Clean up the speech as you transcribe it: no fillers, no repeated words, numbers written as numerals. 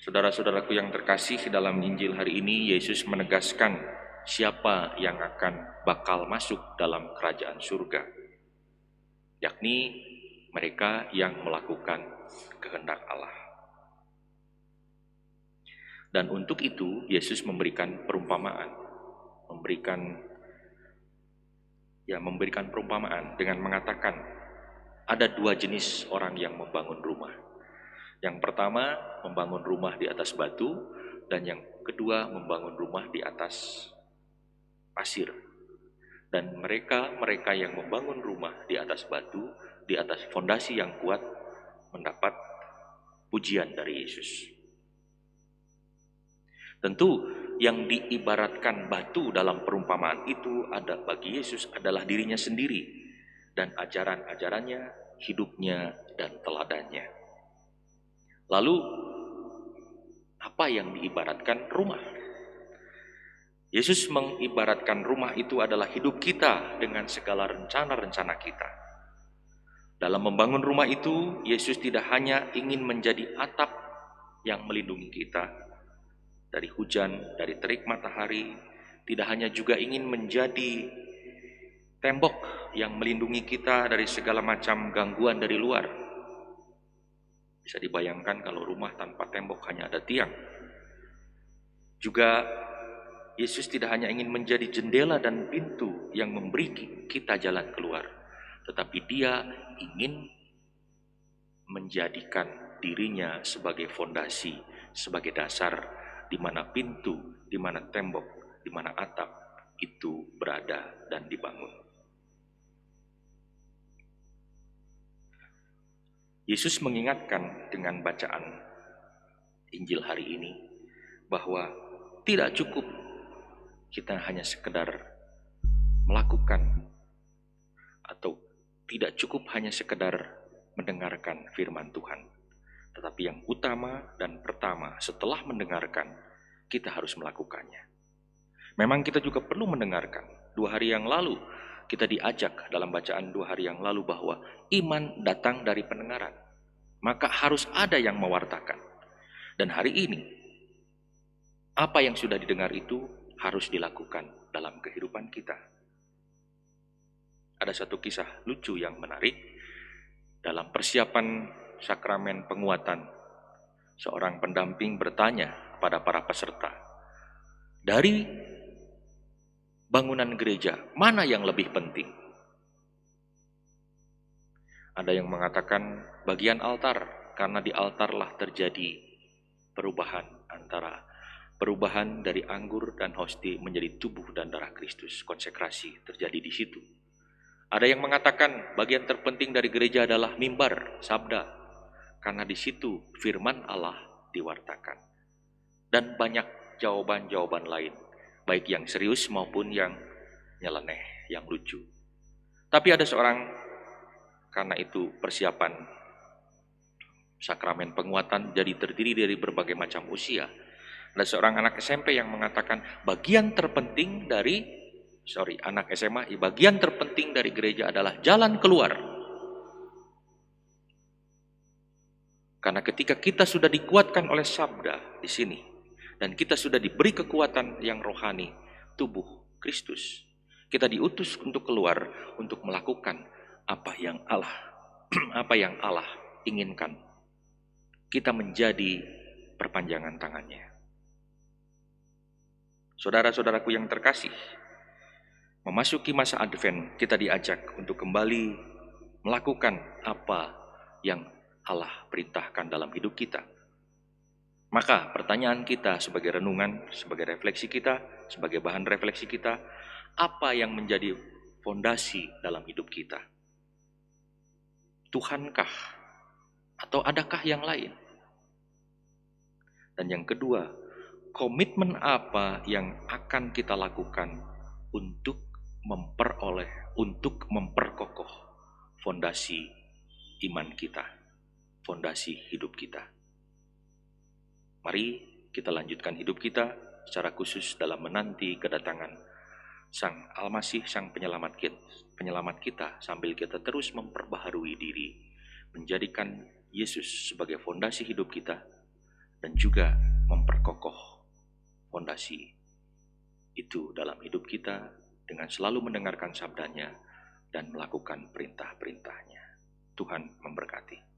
Saudara-saudaraku yang terkasih, dalam Injil hari ini Yesus menegaskan siapa yang akan bakal masuk dalam kerajaan surga, yakni mereka yang melakukan kehendak Allah. Dan untuk itu Yesus memberikan perumpamaan, memberikan perumpamaan dengan mengatakan ada dua jenis orang yang membangun rumah. Yang pertama membangun rumah di atas batu, dan yang kedua membangun rumah di atas pasir. Dan mereka yang membangun rumah di atas batu, di atas fondasi yang kuat, mendapat pujian dari Yesus. Tentu yang diibaratkan batu dalam perumpamaan itu ada bagi Yesus adalah dirinya sendiri dan ajaran-ajarannya, hidupnya dan teladannya. Lalu apa yang diibaratkan rumah? Yesus mengibaratkan rumah itu adalah hidup kita dengan segala rencana-rencana kita. Dalam membangun rumah itu, Yesus tidak hanya ingin menjadi atap yang melindungi kita dari hujan, dari terik matahari, tidak hanya juga ingin menjadi tembok yang melindungi kita dari segala macam gangguan dari luar. Bisa dibayangkan kalau rumah tanpa tembok hanya ada tiang. Juga Yesus tidak hanya ingin menjadi jendela dan pintu yang memberi kita jalan keluar, tetapi Dia ingin menjadikan dirinya sebagai fondasi, sebagai dasar di mana pintu, di mana tembok, di mana atap itu berada dan dibangun. Yesus mengingatkan dengan bacaan Injil hari ini bahwa tidak cukup kita hanya sekedar melakukan, atau tidak cukup hanya sekedar mendengarkan firman Tuhan, tetapi yang utama dan pertama setelah mendengarkan, kita harus melakukannya. Memang kita juga perlu mendengarkan. 2 hari yang lalu kita diajak dalam bacaan 2 hari yang lalu bahwa iman datang dari pendengaran, maka harus ada yang mewartakan. Dan hari ini apa yang sudah didengar itu harus dilakukan dalam kehidupan kita. Ada satu kisah lucu yang menarik. Dalam persiapan sakramen penguatan, seorang pendamping bertanya pada para peserta, dari bangunan gereja, mana yang lebih penting? Ada yang mengatakan bagian altar, karena di altarlah terjadi perubahan dari anggur dan hosti menjadi tubuh dan darah Kristus. Konsekrasi terjadi di situ. Ada yang mengatakan bagian terpenting dari gereja adalah mimbar, sabda, karena di situ firman Allah diwartakan. Dan banyak jawaban-jawaban lain, baik yang serius maupun yang nyeleneh, yang lucu. Tapi ada seorang, karena itu persiapan sakramen penguatan jadi terdiri dari berbagai macam usia. Ada seorang anak SMP yang mengatakan bagian terpenting dari bagian terpenting dari gereja adalah jalan keluar. Karena ketika kita sudah dikuatkan oleh sabda di sini, dan kita sudah diberi kekuatan yang rohani, tubuh Kristus, kita diutus untuk keluar, untuk melakukan apa yang Allah inginkan. Kita menjadi perpanjangan tangannya. Saudara-saudaraku yang terkasih, memasuki masa Advent, kita diajak untuk kembali melakukan apa yang Allah perintahkan dalam hidup kita. Maka pertanyaan kita sebagai renungan, sebagai refleksi kita, sebagai bahan refleksi kita, apa yang menjadi fondasi dalam hidup kita? Tuhankah? Atau adakah yang lain? Dan yang kedua, komitmen apa yang akan kita lakukan untuk memperkokoh fondasi iman kita, fondasi hidup kita. Mari kita lanjutkan hidup kita secara khusus dalam menanti kedatangan Sang Almasih, Sang Penyelamat kita, sambil kita terus memperbaharui diri, menjadikan Yesus sebagai fondasi hidup kita, dan juga memperkokoh fondasi itu dalam hidup kita dengan selalu mendengarkan sabdanya dan melakukan perintah-perintahnya. Tuhan memberkati.